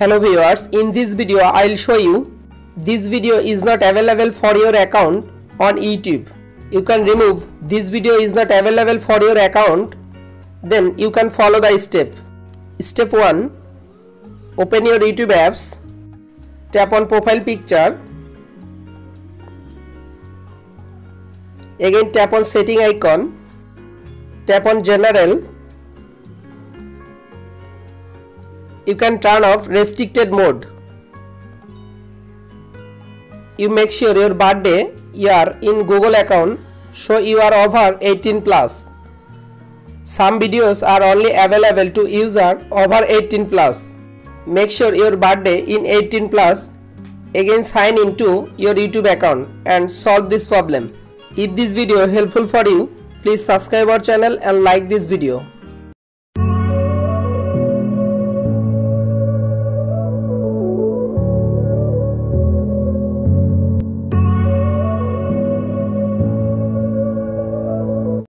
Hello viewers, in this video I will show you this video is not available for your account on YouTube. You can remove this video is not available for your account, then you can follow the step. Step 1. Open your YouTube apps, tap on profile picture, again tap on setting icon, tap on general. You can turn off restricted mode. You make sure your birthday year in Google account show you are over 18 plus. Some videos are only available to user over 18 plus. Make sure your birthday in 18 plus. Again sign into your YouTube account and solve this problem. If this video helpful for you, please subscribe our channel and like this video.